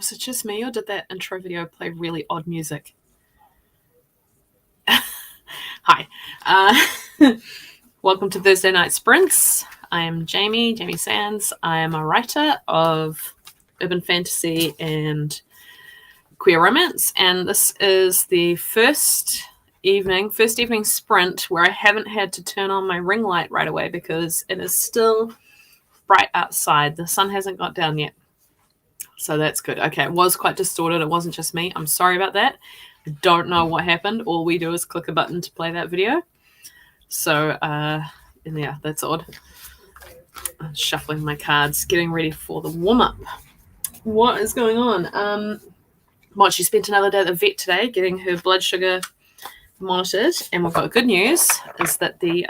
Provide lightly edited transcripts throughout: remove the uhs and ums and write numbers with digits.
Was it just me, or did that intro video play really odd music? Hi. Welcome to Thursday Night Sprints. I am Jamie Sands. I am a writer of urban fantasy and queer romance, and this is the first evening sprint where I haven't had to turn on my ring light right away because it is still bright outside. The sun hasn't got down yet. So that's good. Okay, it was quite distorted. It wasn't just me. I'm sorry about that. I don't know what happened. All we do is click a button to play that video. So, yeah, that's odd. I'm shuffling my cards, getting ready for the warm-up. What is going on? Mochi spent another day at the vet today getting her blood sugar monitored. And we've got good news, is that the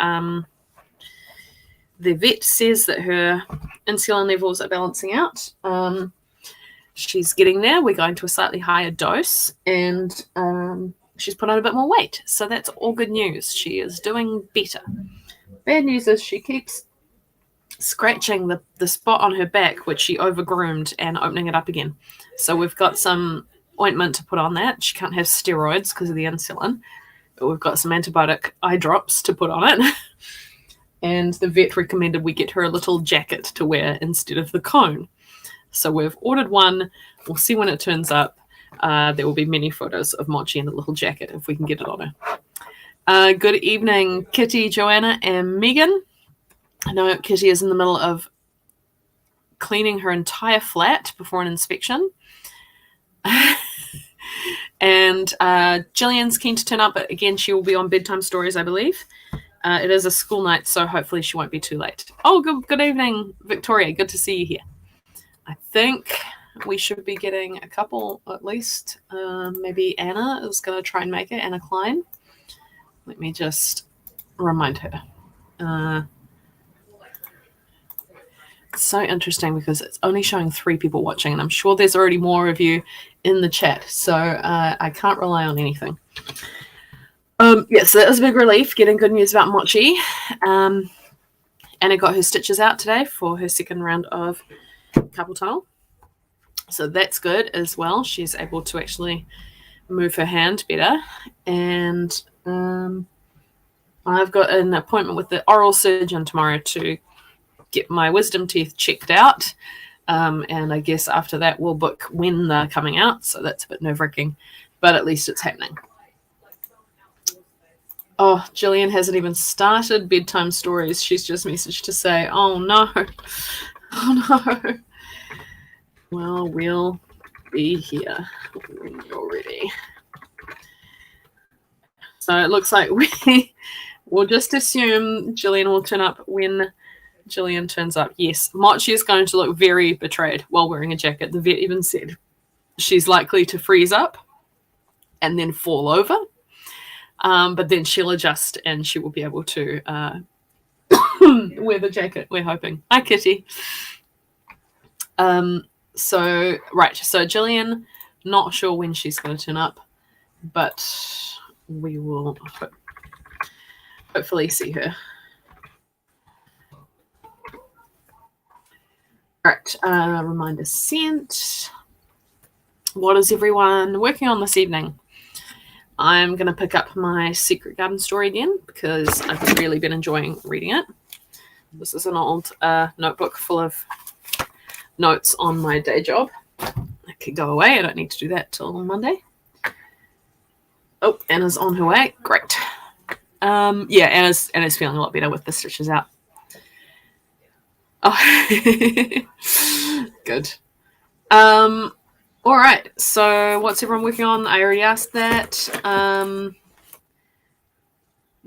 vet says that her insulin levels are balancing out. She's getting there. We're going to a slightly higher dose, and she's put on a bit more weight. So that's all good news. She is doing better. Bad news is she keeps scratching the spot on her back, which she over-groomed, and opening it up again. So we've got some ointment to put on that. She can't have steroids because of the insulin. But we've got some antibiotic eye drops to put on it. And the vet recommended we get her a little jacket to wear instead of the cone. So we've ordered one. We'll see when it turns up. There will be many photos of Mochi in a little jacket if we can get it on her. Good evening, Kitty, Joanna, and Megan. I know Kitty is in the middle of cleaning her entire flat before an inspection. And Gillian's keen to turn up, but again, she will be on bedtime stories, I believe. It is a school night, so hopefully she won't be too late. Oh, good evening, Victoria. Good to see you here. I think we should be getting a couple at least. Maybe Anna is going to try and make it, Anna Klein. Let me just remind her. It's so interesting because it's only showing 3 people watching, and I'm sure there's already more of you in the chat, so I can't rely on anything. Yes, so that was a big relief, getting good news about Mochi. Anna got her stitches out today for her second round of carpal tunnel. So that's good as well. She's able to actually move her hand better. And I've got an appointment with the oral surgeon tomorrow to get my wisdom teeth checked out. And I guess after that we'll book when they're coming out. So that's a bit nerve-wracking, but at least it's happening. Oh, Gillian hasn't even started bedtime stories. She's just messaged to say, oh no. Oh no. Well, we'll be here when you're ready. So it looks like we'll just assume Gillian will turn up when Gillian turns up. Yes, Mochi is going to look very betrayed while wearing a jacket. The vet even said she's likely to freeze up and then fall over. But then she'll adjust and she will be able to wear the jacket, we're hoping. Hi, Kitty. So Gillian, not sure when she's going to turn up, but we will hopefully see her. All right, reminder sent. What is everyone working on this evening? I'm going to pick up my Secret Garden story again because I've really been enjoying reading it. This is an old notebook full of notes on my day job. I can go away. I don't need to do that till Monday. Oh, Anna's on her way. Great. Yeah, Anna's feeling a lot better with the stitches out. Oh, good. All right. So what's everyone working on? I already asked that.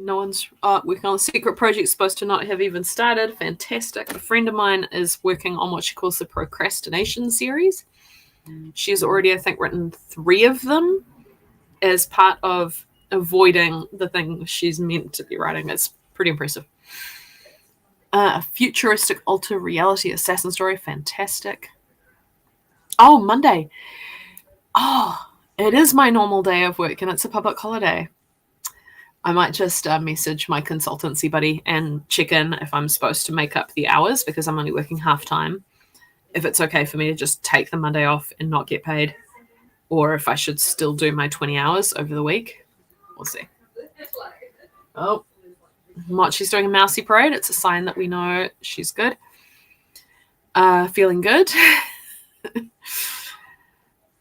No one's working on the secret project, supposed to not have even started. Fantastic. A friend of mine is working on what she calls the procrastination series. She's already, I think, written 3 of them as part of avoiding the thing she's meant to be writing. It's pretty impressive. A futuristic alter reality assassin story. Fantastic. Oh, Monday. Oh, it is my normal day of work and it's a public holiday. I might just message my consultancy buddy and check in if I'm supposed to make up the hours because I'm only working half time. if it's okay for me to just take the Monday off and not get paid, or if I should still do my 20 hours over the week. We'll see. Oh, Mochi's doing a mousy parade. It's a sign that we know she's good. Feeling good.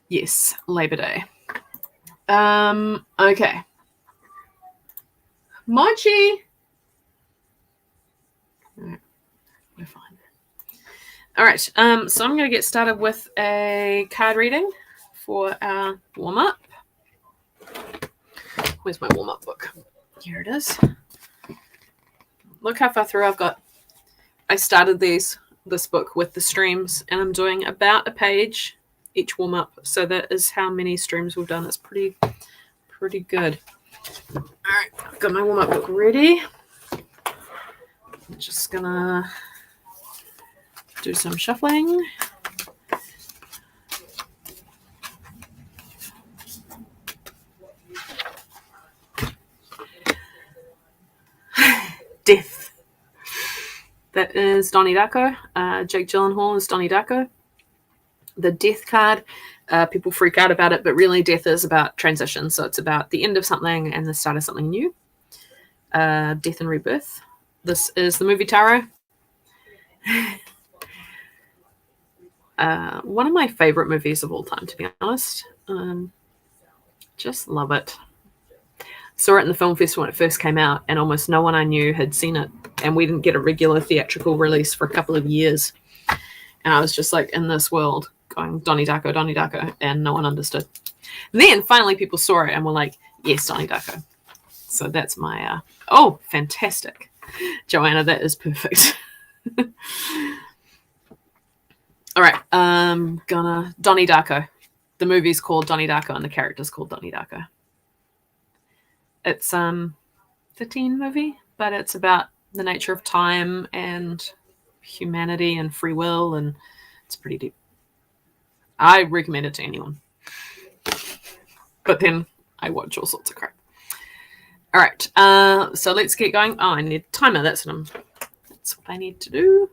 Yes, Labor Day. Okay. Mochi. We're fine. All right. So I'm going to get started with a card reading for our warm-up. Where's my warm-up book? Here it is. Look how far through I've got. I started this book with the streams, and I'm doing about a page each warm-up. So that is how many streams we've done. It's pretty good. All right, I've got my warm-up book ready. I'm just gonna do some shuffling. Death. That is Donnie Darko. Jake Gyllenhaal is Donnie Darko. The death card, people freak out about it, but really death is about transition. So it's about the end of something and the start of something new. Death and rebirth. This is the movie Tarot. One of my favorite movies of all time, to be honest. Just love it. Saw it in the film festival when it first came out, and almost no one I knew had seen it. And we didn't get a regular theatrical release for a couple of years. And I was just like in this world going, Donnie Darko, and no one understood. And then finally people saw it and were like, yes, Donnie Darko. So that's my, oh, fantastic. Joanna, that is perfect. All right, Donnie Darko. The movie's called Donnie Darko and the character's called Donnie Darko. It's a teen movie, but it's about the nature of time and humanity and free will, and it's pretty deep. I recommend it to anyone. But then I watch all sorts of crap. All right, so let's get going. Oh, I need a timer. That's what I need to do.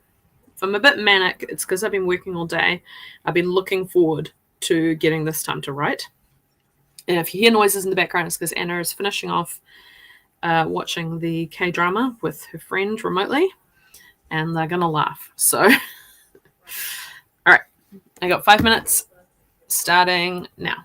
If I'm a bit manic, it's because I've been working all day. I've been looking forward to getting this time to write. And if you hear noises in the background, it's because Anna is finishing off watching the K-drama with her friend remotely, and they're going to laugh. So, all right, I got 5 minutes starting now.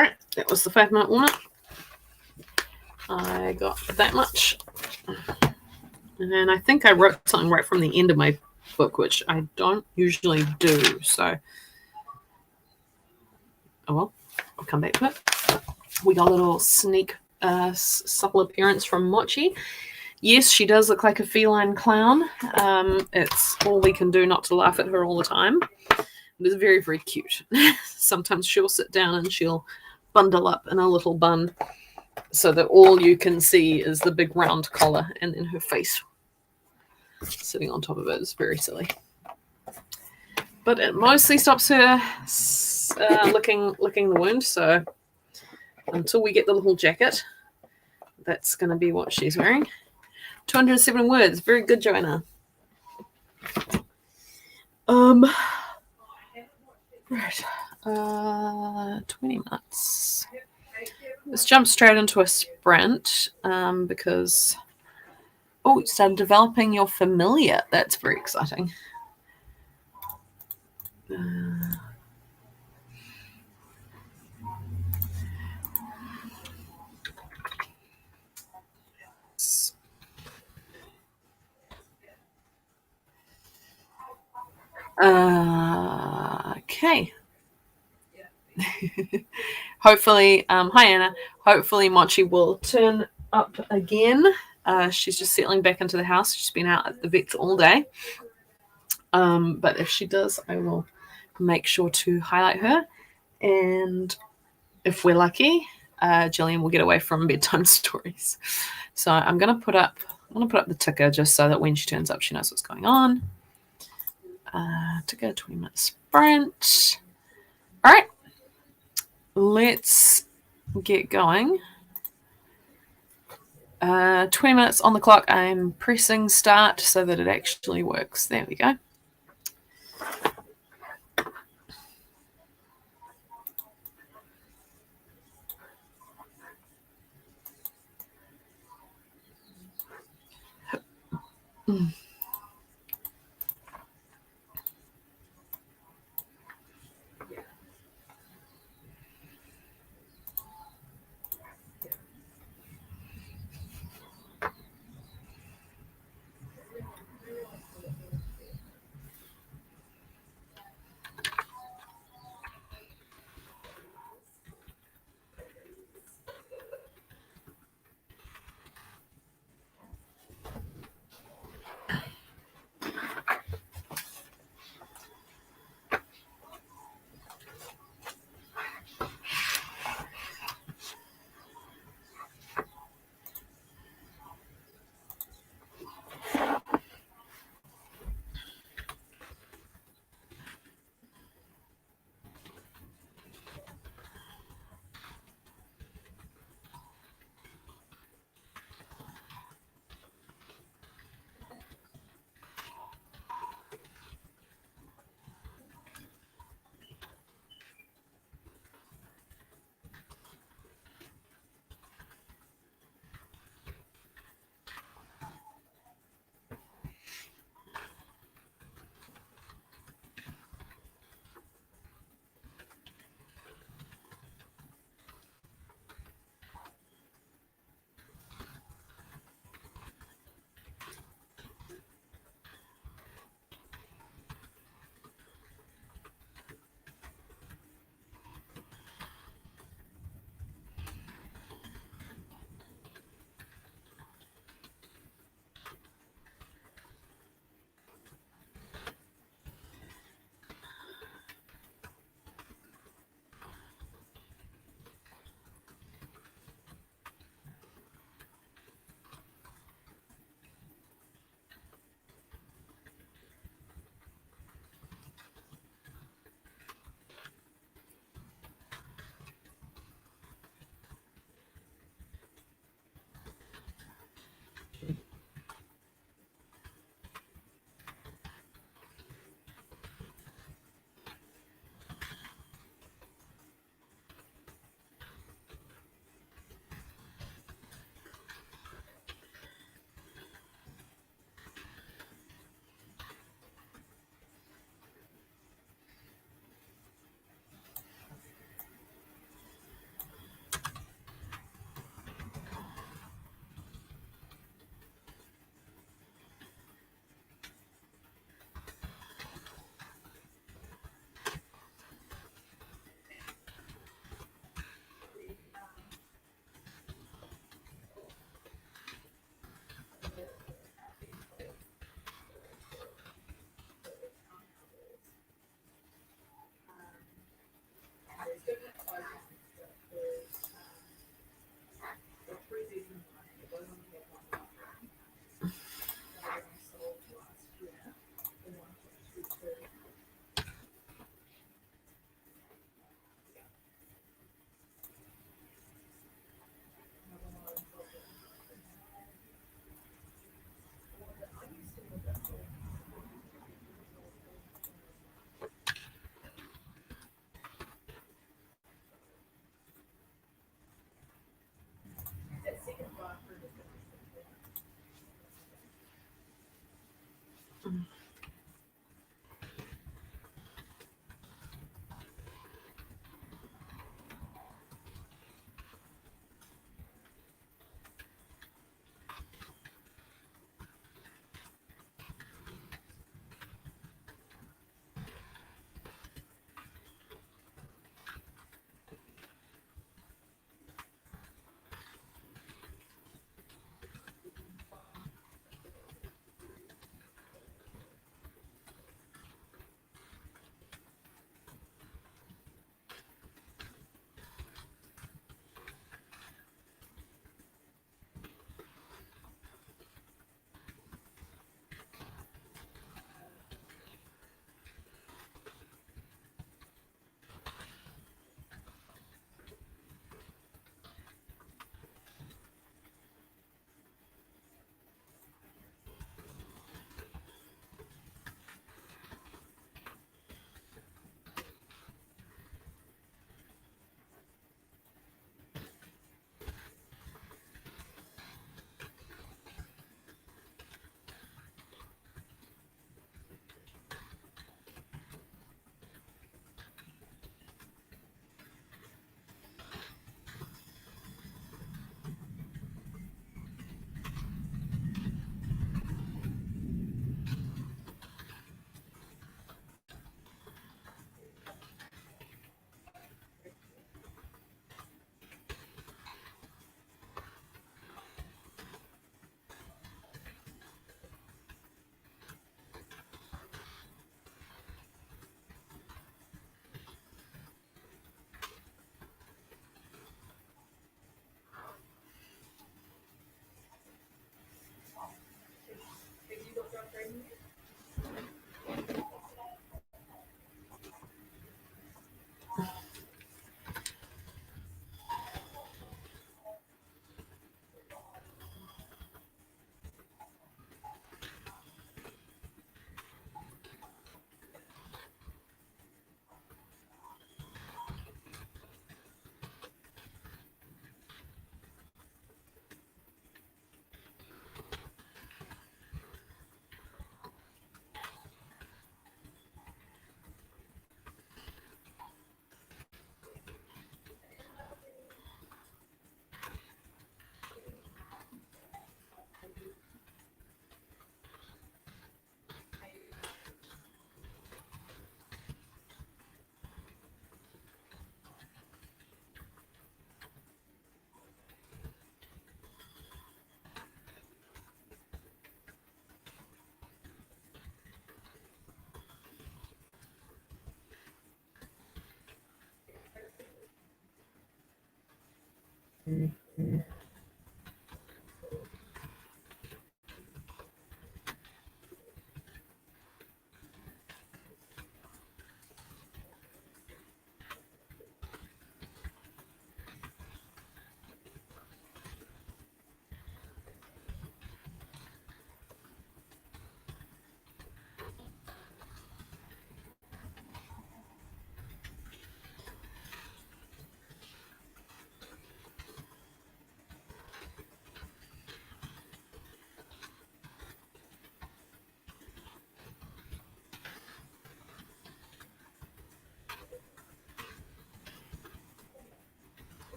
Alright, that was the 5-minute warm-up. I got that much. And I think I wrote something right from the end of my book, which I don't usually do. So, oh well, I'll come back to it. We got a little sneak supple appearance from Mochi. Yes, she does look like a feline clown. It's all we can do not to laugh at her all the time. It is very, very cute. Sometimes she'll sit down and she'll bundle up in a little bun so that all you can see is the big round collar and then her face sitting on top of it. Is very silly. But it mostly stops her licking the wound, so until we get the little jacket, that's going to be what she's wearing. 207 words. Very good, Joanna. Right. 20 minutes. Let's jump straight into a sprint because... Oh, you started developing your familiar. That's very exciting. Okay. Hopefully, hi Anna. Hopefully Mochi will turn up again. She's just settling back into the house. She's been out at the vets all day. But if she does, I will make sure to highlight her. And if we're lucky, Gillian will get away from bedtime stories. So I'm gonna put up the ticker just so that when she turns up, she knows what's going on. Ticker 20-minute sprint. All right, let's get going. 20 minutes on the clock. I'm pressing start so that it actually works. There we go.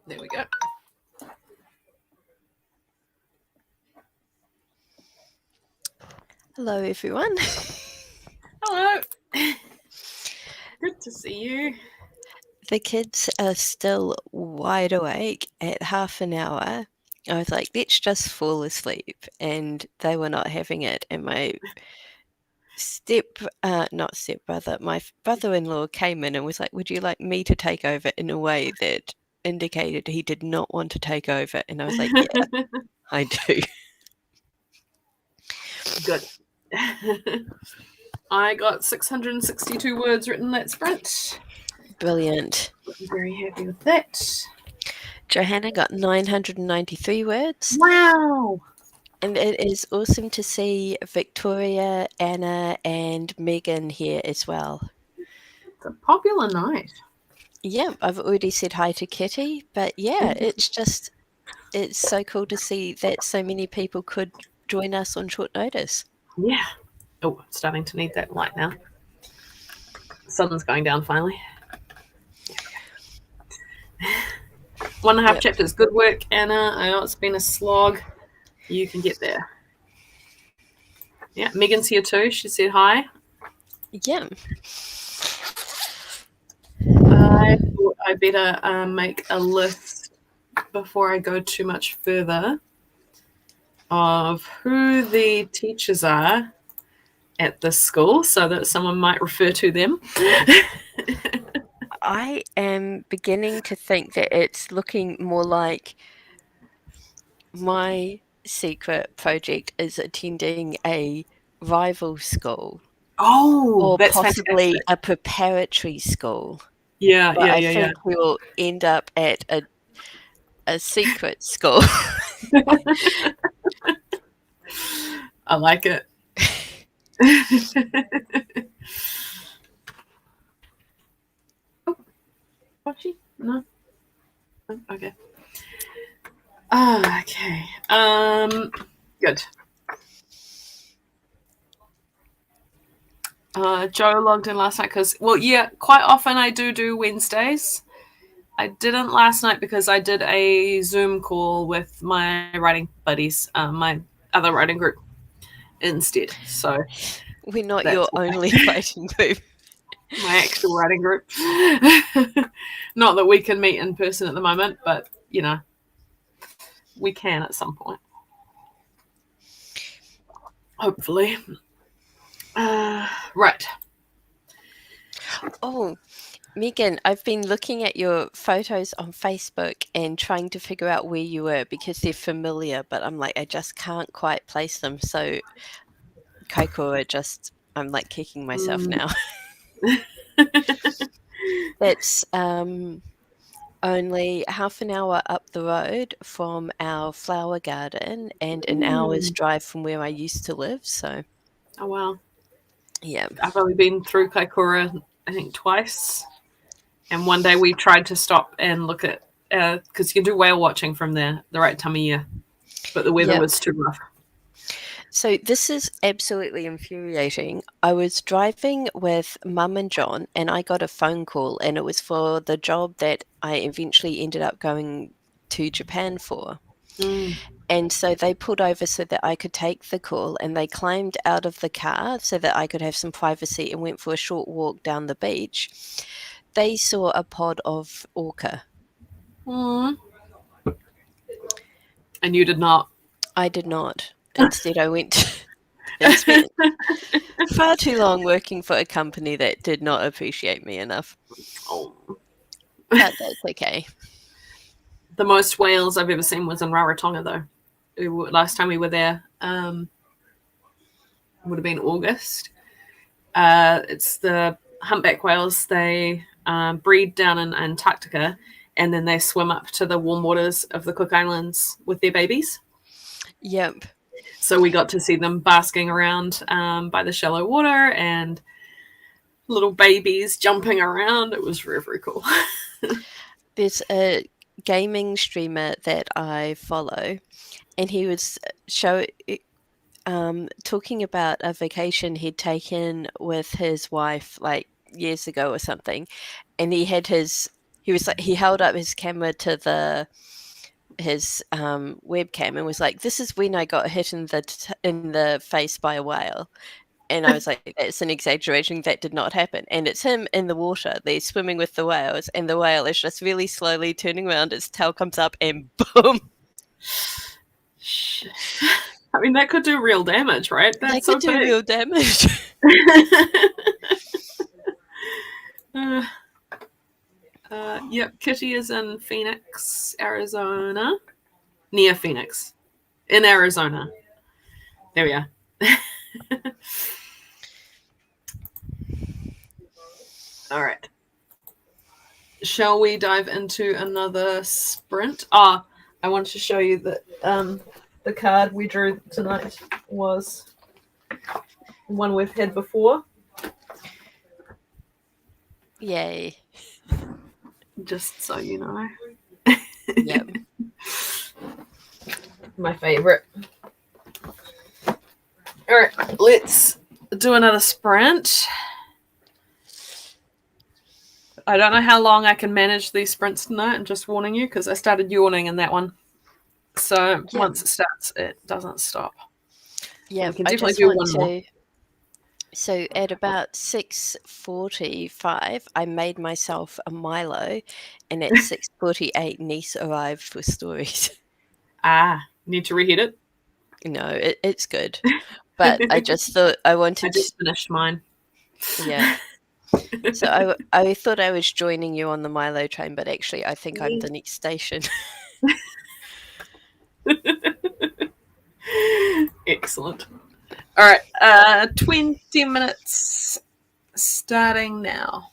There we go. Hello, everyone. Hello. Good to see you. The kids are still wide awake at half an hour. I was like, let's just fall asleep. And they were not having it. And my not stepbrother, my brother-in-law came in and was like, would you like me to take over, in a way that indicated he did not want to take over? And I was like, yeah, I do. Good. I got 662 words written that sprint. Brilliant. I'm very happy with that. Johanna got 993 words. Wow. And it is awesome to see Victoria, Anna, and Megan here as well. It's a popular night. Yeah, I've already said hi to Kitty, but yeah, it's so cool to see that so many people could join us on short notice. Yeah. Oh, starting to need that light now. The sun's going down finally. There we go. 1.5 chapters. Good work, Anna. I know it's been a slog. You can get there. Yeah, Megan's here too. She said hi. Yeah. I thought I better make a list before I go too much further of who the teachers are at this school so that someone might refer to them. I am beginning to think that it's looking more like my secret project is attending a rival school. Oh, Or that's possibly fantastic. a preparatory school. Yeah, But yeah, I yeah, yeah. think we'll end up at a secret school. I like it. Oh, was she? No. Oh, okay. Okay. Good. Joe logged in last night because, well, yeah, quite often I do Wednesdays. I didn't last night because I did a Zoom call with my writing buddies, my other writing group instead. So We're not that's your why. only writing group. My actual writing group. Not that we can meet in person at the moment, but you know, we can at some point. Hopefully. Right. Oh, Megan, I've been looking at your photos on Facebook and trying to figure out where you were because they're familiar, but I'm like, I just can't quite place them. So, Kaikoura, I'm like kicking myself now. That's only half an hour up the road from our flower garden and an hour's drive from where I used to live. So, Oh wow. yeah. I've only been through Kaikoura, I think, twice. And one day we tried to stop and look at, because you can do whale watching from the right time of year, but the weather Yep. was too rough. So this is absolutely infuriating. I was driving with Mum and John, and I got a phone call, and it was for the job that I eventually ended up going to Japan for. And so they pulled over so that I could take the call, and they climbed out of the car so that I could have some privacy and went for a short walk down the beach. They saw a pod of orca. And you did not. I did not. Instead, I went and spent far too long working for a company that did not appreciate me enough. Oh. But that's okay. The most whales I've ever seen was in Rarotonga, though. Last time we were there would have been August. It's the humpback whales. They breed down in Antarctica, and then they swim up to the warm waters of the Cook Islands with their babies. Yep. So we got to see them basking around by the shallow water and little babies jumping around. It was very, very cool. There's a gaming streamer that I follow, and he was talking about a vacation he'd taken with his wife like years ago or something, and he held up his camera to his webcam and was like, "This is when I got hit in the face by a whale." And I was like, "It's an exaggeration. That did not happen." And it's him in the water. They're swimming with the whales, and the whale is just really slowly turning around. Its tail comes up, and boom. I mean, that could do real damage, right? That That's so could do big. real damage. Yep, Kitty is in Phoenix, Arizona. Near Phoenix. In Arizona. There we are. All right. Shall we dive into another sprint? I wanted to show you that the card we drew tonight was one we've had before. Yay. Just so you know. Yep. My favorite. All right, let's do another sprint. I don't know how long I can manage these sprints tonight. I'm just warning you because I started yawning in that one. So once it starts, it doesn't stop. Yeah, we can I definitely just do want one to. more. So at about 6:45, I made myself a Milo, and at 6:48, Niece arrived for stories. Need to reheat it? No, it's good, but I just thought I wanted. I just finished mine. Yeah. So I thought I was joining you on the Milo train, but actually I think I'm the next station. Excellent. All right, 20 minutes starting now.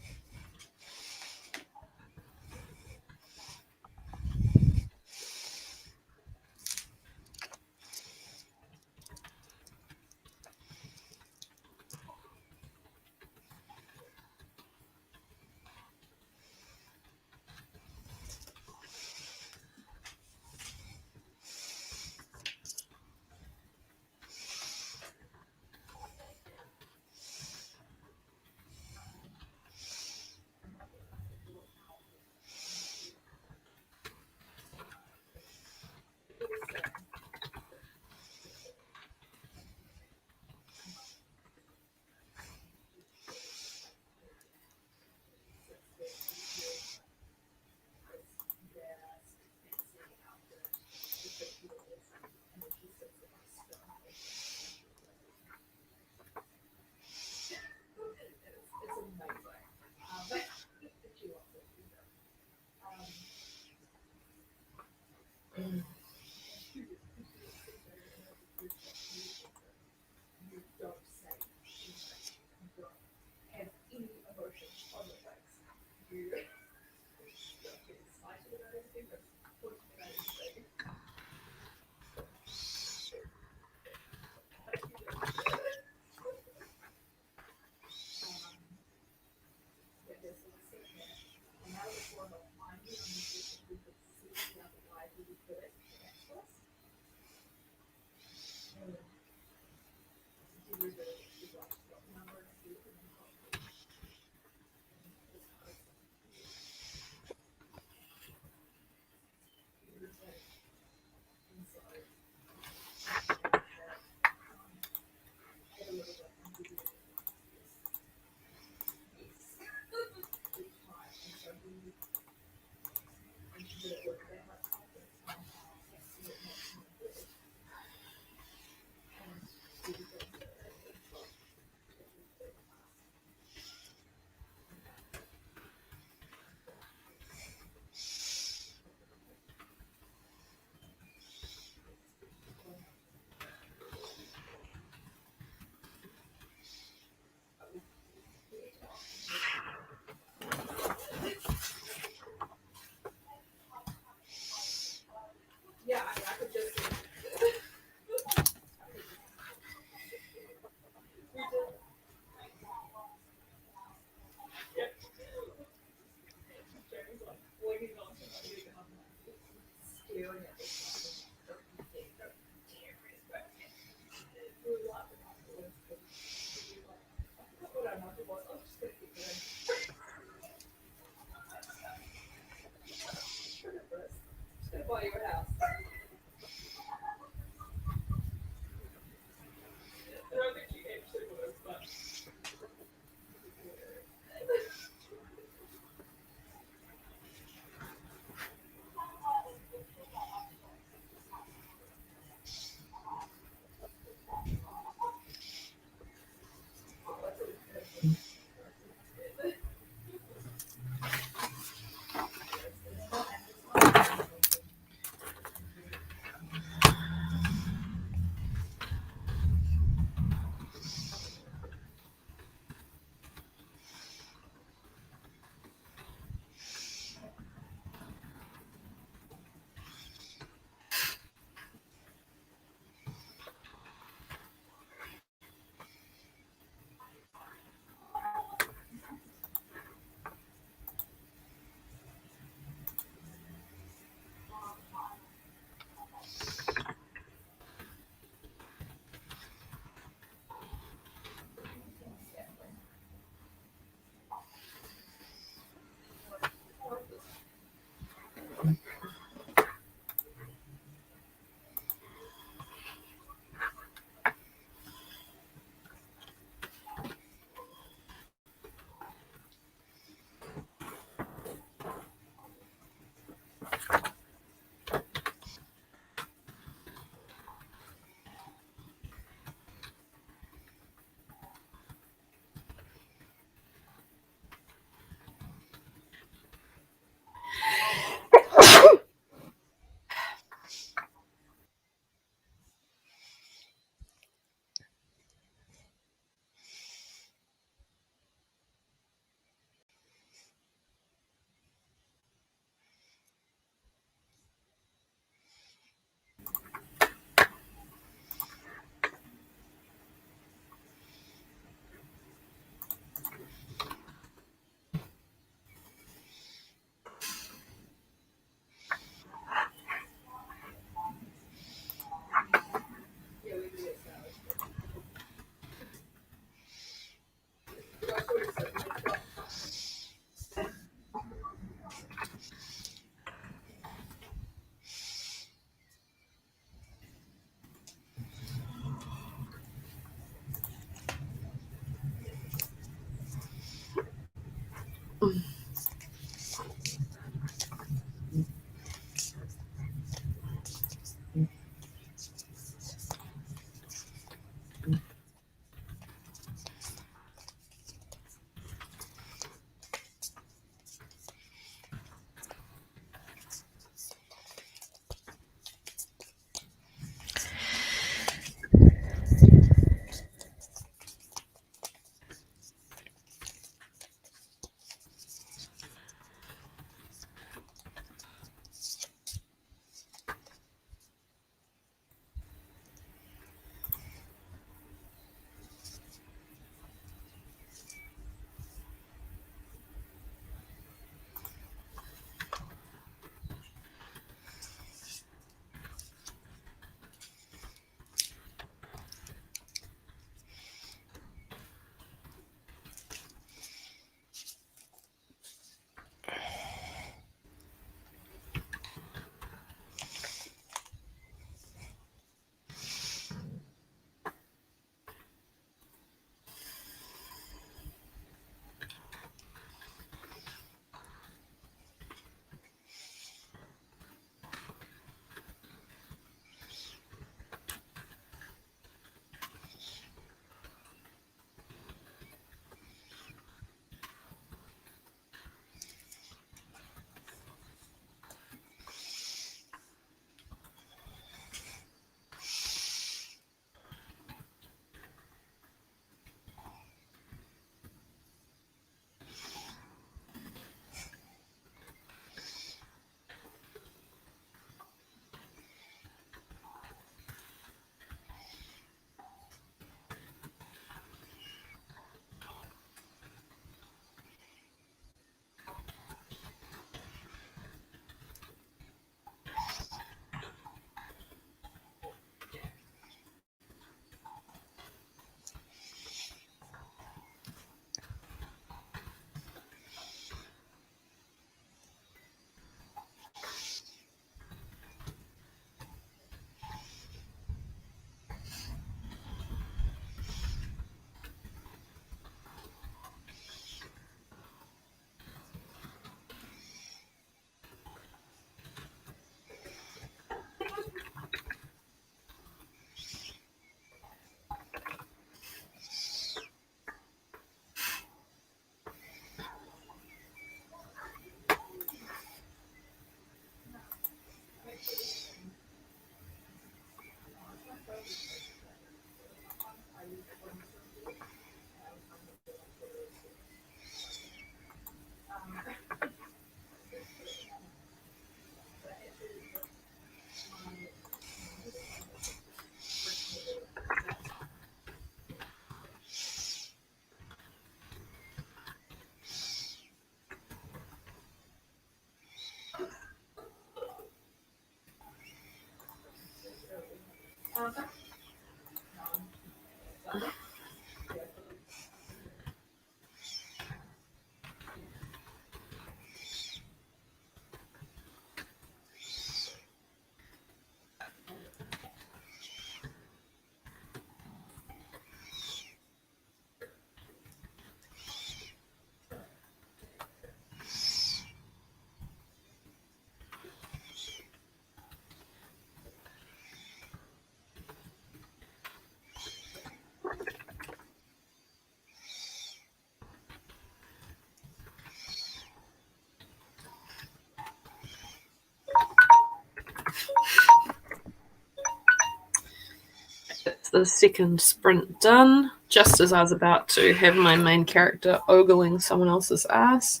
the second sprint done, just as I was about to have my main character ogling someone else's ass.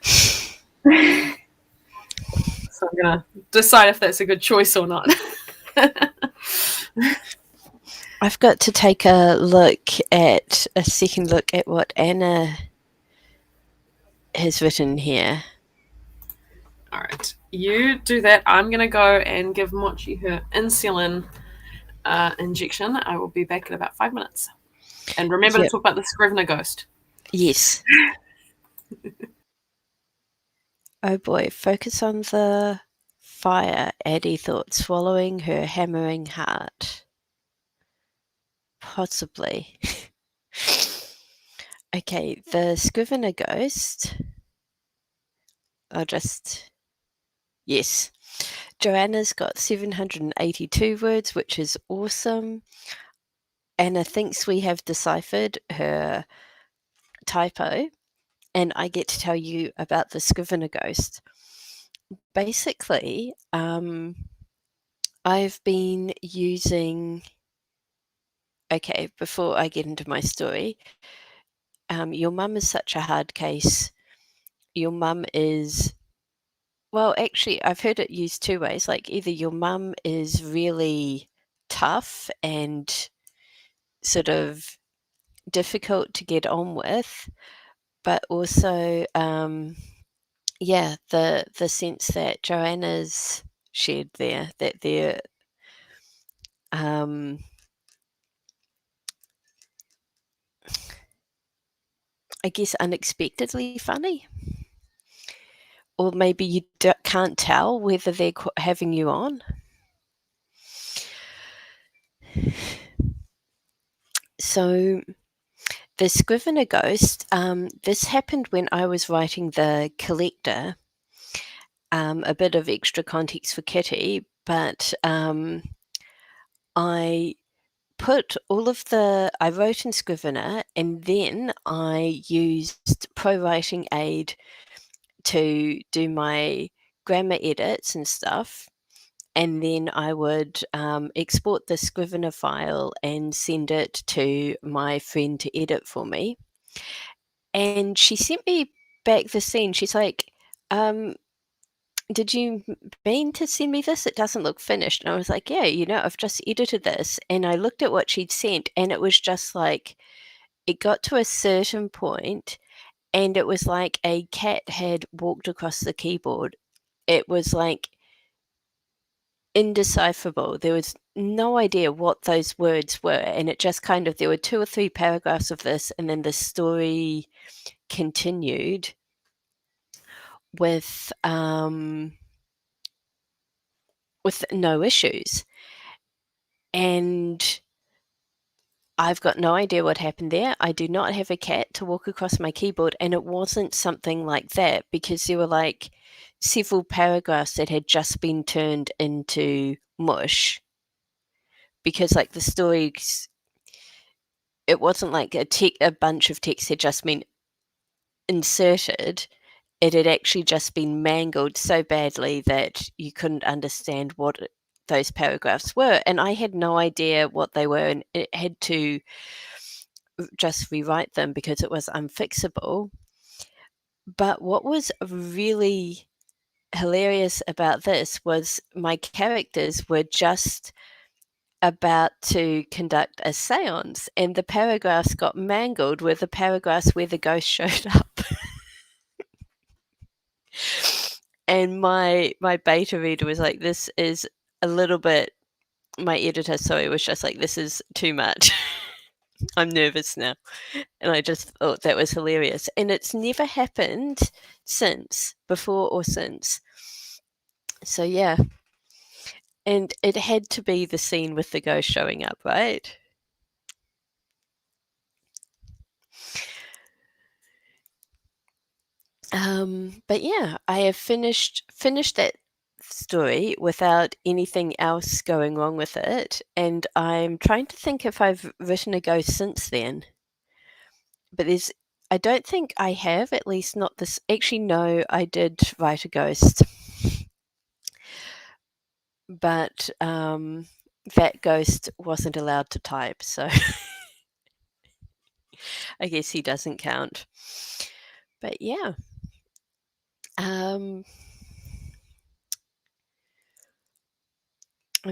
So I'm going to decide if that's a good choice or not. I've got to take a second look at what Anna has written here. All right, you do that. I'm going to go and give Mochi her insulin injection. I will be back in about 5 minutes. And remember to talk about the Scrivener ghost. Yes. Oh boy, focus on the fire, Addie thought, swallowing her hammering heart. Possibly. Okay, the Scrivener ghost. Yes. Joanna's got 782 words, which is awesome. Anna thinks we have deciphered her typo, and I get to tell you about the Scrivener ghost. Basically, I've been using... Okay, before I get into my story, your mum is such a hard case. Your mum is... Well, actually, I've heard it used two ways. Like, either your mum is really tough and sort of difficult to get on with, but also, the sense that Joanna's shared there, that they're, I guess, unexpectedly funny. Or maybe you can't tell whether they're having you on. So the Scrivener ghost, this happened when I was writing The Collector. A bit of extra context for Kitty, but I put I wrote in Scrivener, and then I used Pro Writing Aid to do my grammar edits and stuff. And then I would export the Scrivener file and send it to my friend to edit for me. And she sent me back the scene. She's like, did you mean to send me this? It doesn't look finished. And I was like, yeah, I've just edited this. And I looked at what she'd sent, and it was just like, it got to a certain point, and it was like a cat had walked across the keyboard. It was like indecipherable. There was no idea what those words were. And it just kind of, there were 2 or 3 paragraphs of this, and then the story continued with no issues. And I've got no idea what happened there. I do not have a cat to walk across my keyboard, and it wasn't something like that, because there were like several paragraphs that had just been turned into mush, because like the stories, it wasn't like a bunch of text had just been inserted. It had actually just been mangled so badly that you couldn't understand what those paragraphs were. And I had no idea what they were, and it had to just rewrite them because it was unfixable. But what was really hilarious about this was my characters were just about to conduct a seance, and the paragraphs got mangled with the paragraphs where the ghost showed up. And my beta reader was like, this is a little bit... My editor, sorry, was just like, this is too much. I'm nervous now. And I just thought that was hilarious. And it's never happened since, before or since. So yeah. And it had to be the scene with the ghost showing up, right? But yeah, I have finished that story without anything else going wrong with it, and I'm trying to think if I've written a ghost since then. But I don't think I have, at least not this. Actually, no, I did write a ghost. But that ghost wasn't allowed to type, so I guess he doesn't count. But yeah. I'm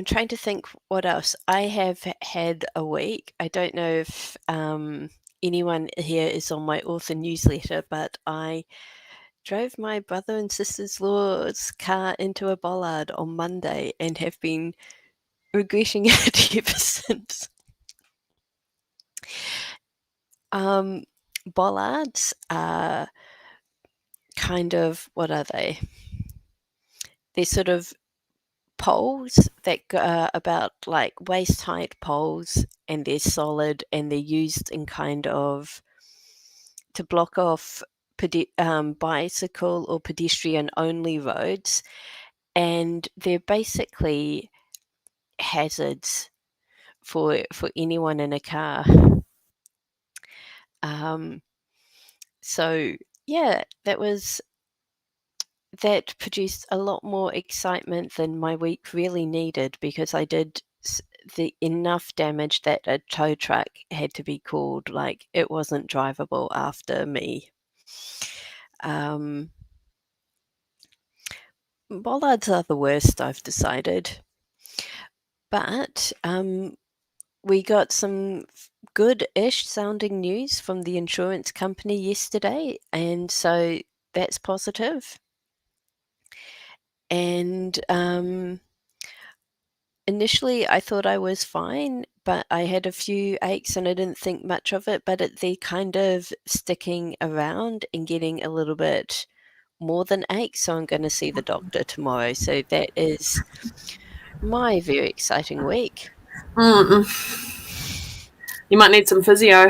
trying to think what else. I have had a week. I don't know if anyone here is on my author newsletter, but I drove my brother and sister's-law's car into a bollard on Monday and have been regretting it ever since. Bollards are kind of, what are they? They're sort of poles that are about like waist height poles, and they're solid, and they're used in kind of to block off bicycle or pedestrian only roads, and they're basically hazards for anyone in a car. So yeah, that produced a lot more excitement than my week really needed, because I did the enough damage that a tow truck had to be called. Like, it wasn't drivable after me. Bollards are the worst, I've decided. But we got some good-ish sounding news from the insurance company yesterday, and so that's positive. And initially I thought I was fine, but I had a few aches and I didn't think much of it, but they're kind of sticking around and getting a little bit more than aches, so I'm going to see the doctor tomorrow. So that is my very exciting week. You might need some physio.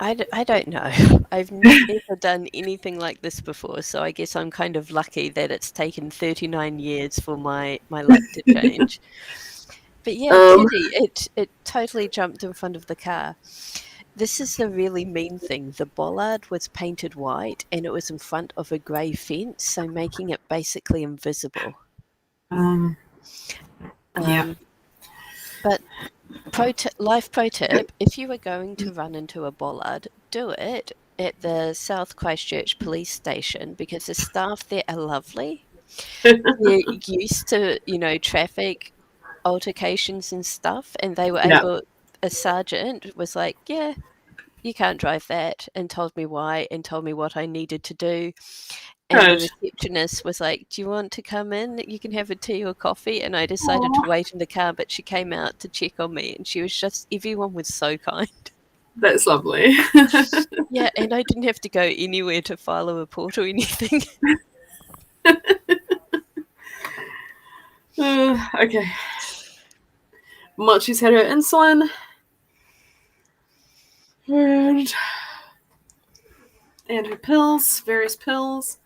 I don't know. I've never done anything like this before, so I guess I'm kind of lucky that it's taken 39 years for my luck to change. But yeah, Teddy, it totally jumped in front of the car. This is the really mean thing. The bollard was painted white and it was in front of a grey fence, so making it basically invisible. Yeah. But life pro tip, if you were going to run into a bollard, do it at the South Christchurch police station, because the staff there are lovely. They're used to, traffic altercations and stuff, and they were able, a sergeant was like, yeah, you can't drive that, and told me why and told me what I needed to do. And the receptionist was like, do you want to come in? You can have a tea or coffee. And I decided to wait in the car, but she came out to check on me, and she was just, everyone was so kind. That's lovely. Yeah, and I didn't have to go anywhere to file a report or anything. Okay. Mochi's had her insulin. And her pills, various pills.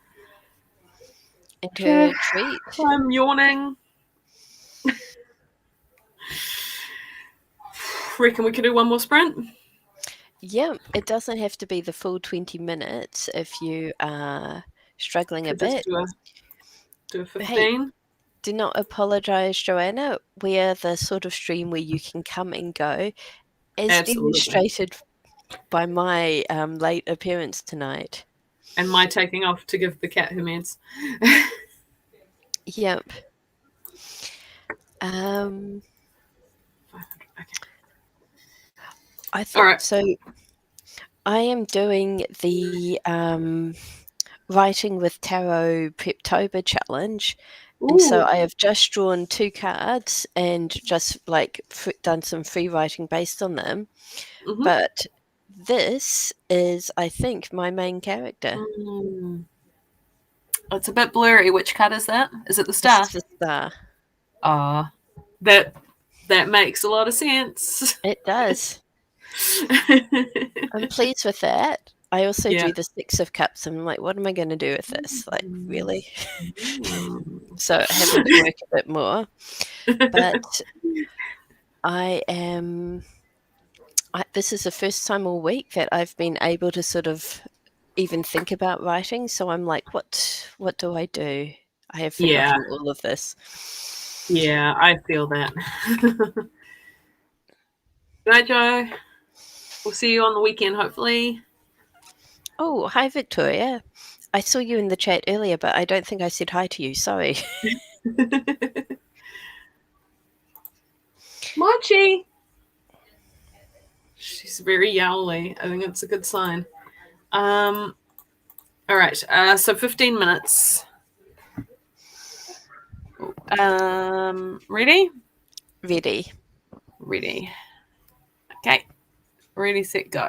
And her treat. I'm yawning. Reckon we could do one more sprint? Yeah, it doesn't have to be the full 20 minutes if you are struggling a bit. Do a 15. Hey, do not apologise, Joanna. We are the sort of stream where you can come and go, as demonstrated by my late appearance tonight. And my taking off to give the cat her meds. Yep. Okay. I thought so. I am doing the Writing with Tarot Preptober challenge. Ooh. And so I have just drawn 2 cards and just done some free writing based on them. Mm-hmm. But this is, I think, my main character. It's a bit blurry. Which card is that? Is it the star? It's the star. That makes a lot of sense. It does. I'm pleased with that. I also drew the 6 of Cups, and I'm like, what am I going to do with this? Like, really? So having to work a bit more. But this is the first time all week that I've been able to sort of even think about writing. So I'm like, what do I do? I have forgotten all of this. Yeah, I feel that. Good night, Joe. We'll see you on the weekend, hopefully. Oh, hi, Victoria. I saw you in the chat earlier, but I don't think I said hi to you. Sorry. Mochi! She's very yowly. I think it's a good sign. All right. So 15 minutes. Ready? Ready. Ready. Okay. Ready, set, go.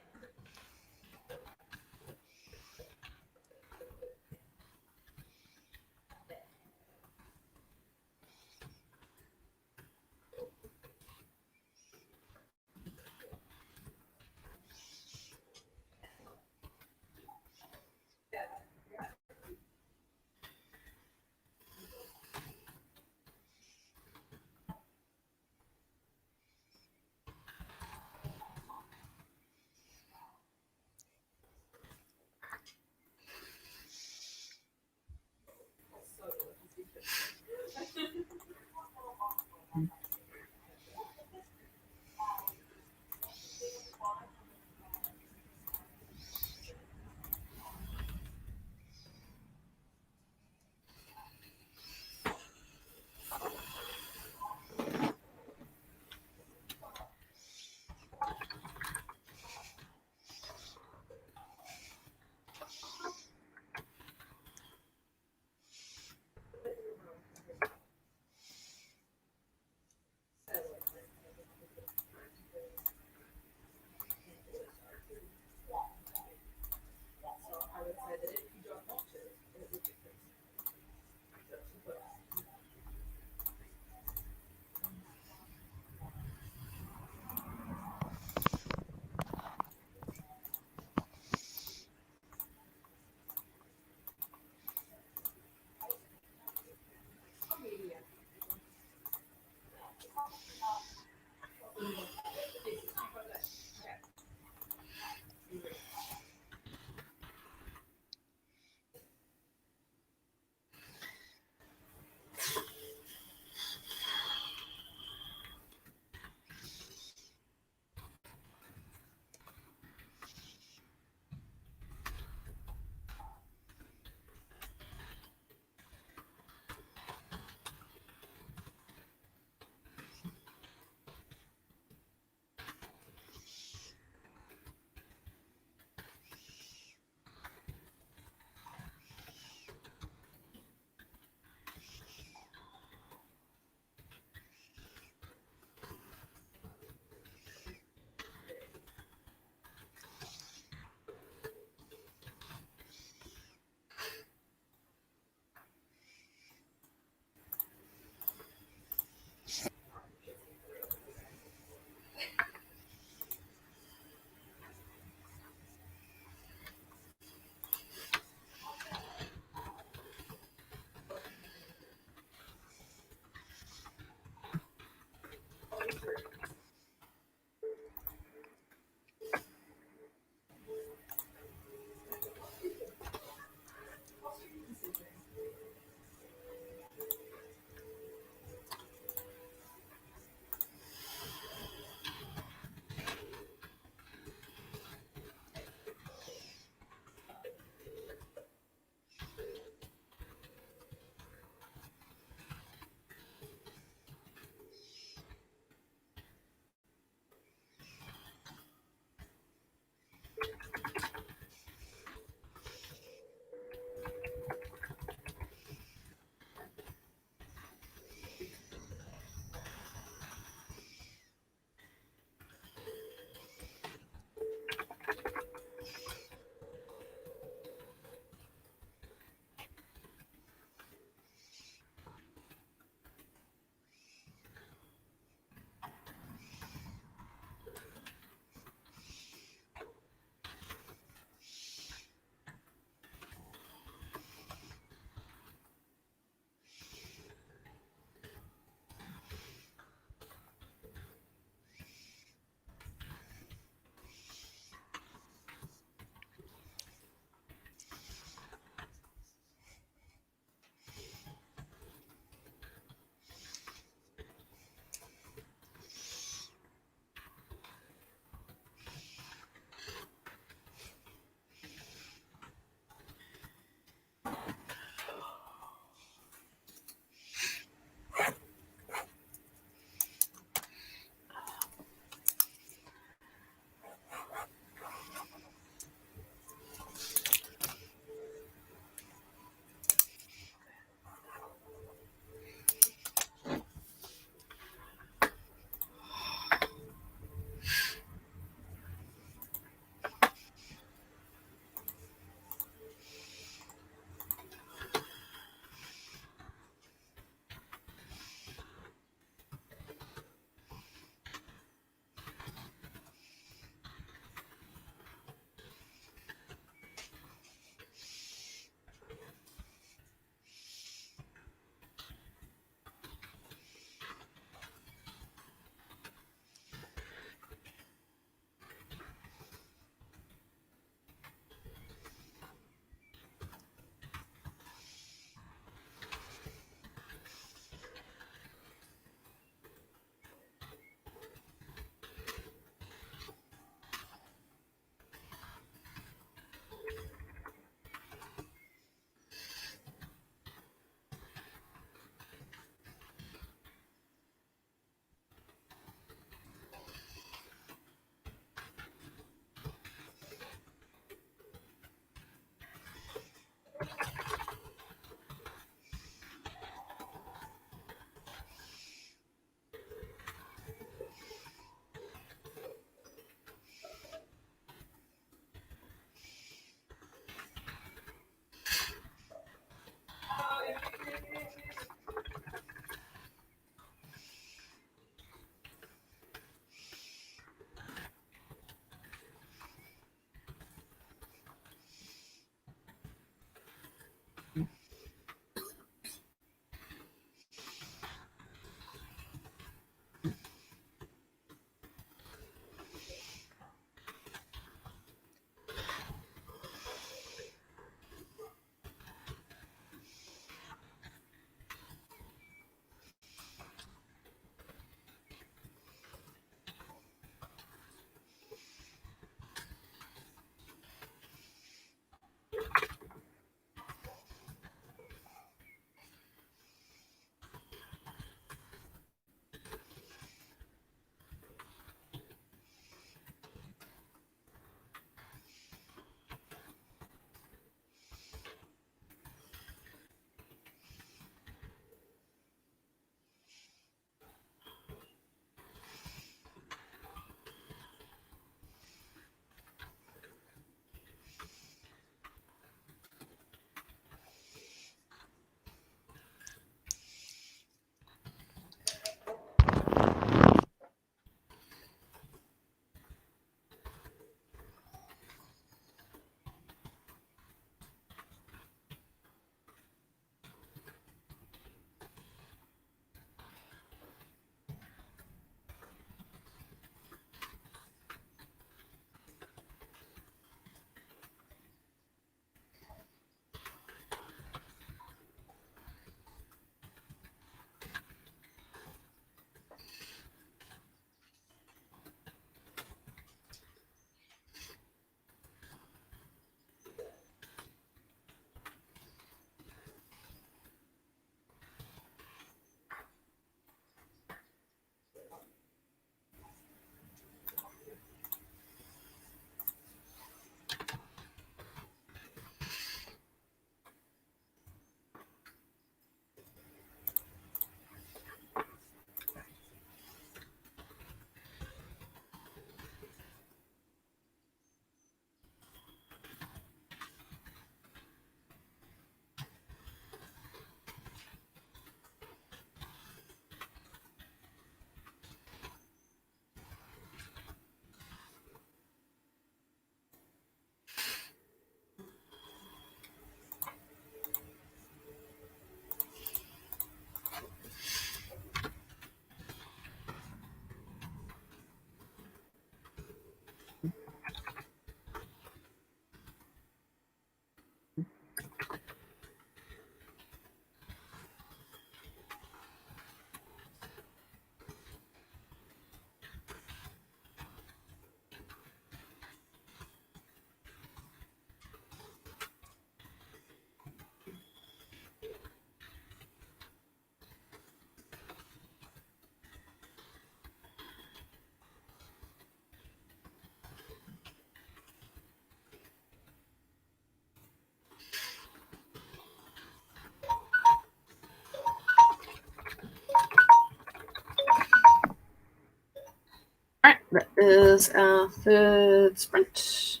is our third sprint.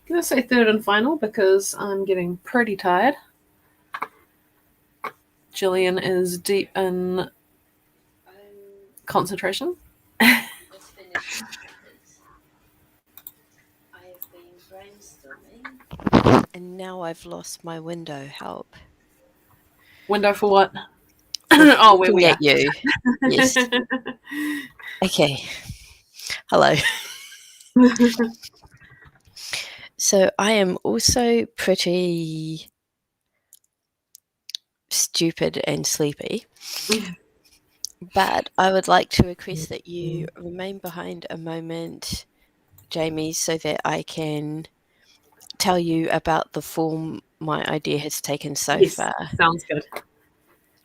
I'm going to say third and final because I'm getting pretty tired. Gillian is deep in concentration. Just finished because I have been brainstorming and now I've lost my window. Help. Window for what? Oh, where we Looking are. at you. Yes. Okay. Hello. So I am also pretty stupid and sleepy. But I would like to request that you remain behind a moment, Jamie, so that I can tell you about the form my idea has taken so Yes, far. sounds good.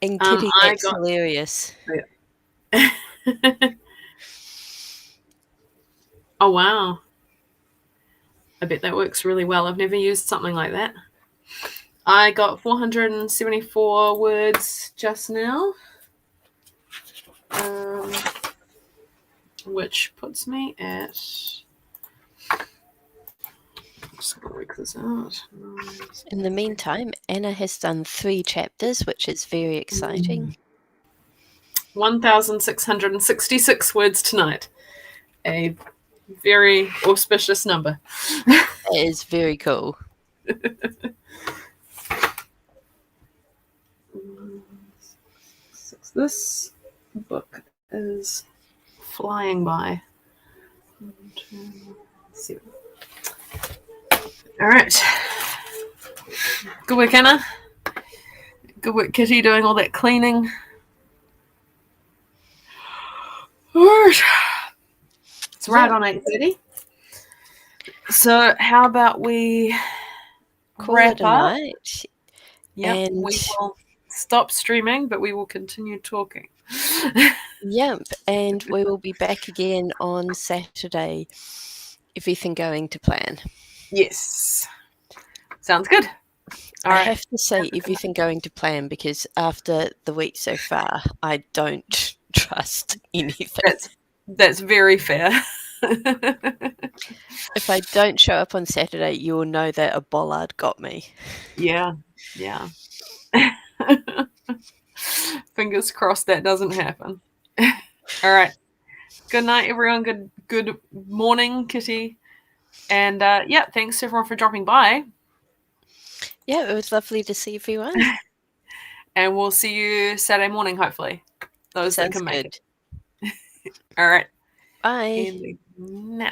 And Kitty, that's hilarious. Oh, wow. I bet that works really well. I've never used something like that. I got 474 words just now, which puts me at... I'm just going to work this out. In the meantime, Anna has done 3 chapters, which is very exciting. 1,666 words tonight. A very auspicious number. It is very cool. This book is flying by. 1, 2, 7. All right. Good work, Anna. Good work, Kitty, doing all that cleaning. All right. It's right on 8:30. So how about we wrap it a up? night? Yeah, and we will stop streaming, but we will continue talking. Yep, and we will be back again on Saturday. Everything going to plan. Yes. Sounds good. All I right. have to say everything going to plan because after the week so far, I don't trust anything. That's very fair. If I don't show up on Saturday, you will know that a bollard got me. Yeah. Fingers crossed that doesn't happen. All right. Good night, everyone. Good morning, Kitty. And yeah, thanks everyone for dropping by. Yeah, it was lovely to see everyone. And we'll see you Saturday morning, hopefully. Those that can make it. All right. Bye. Ending now.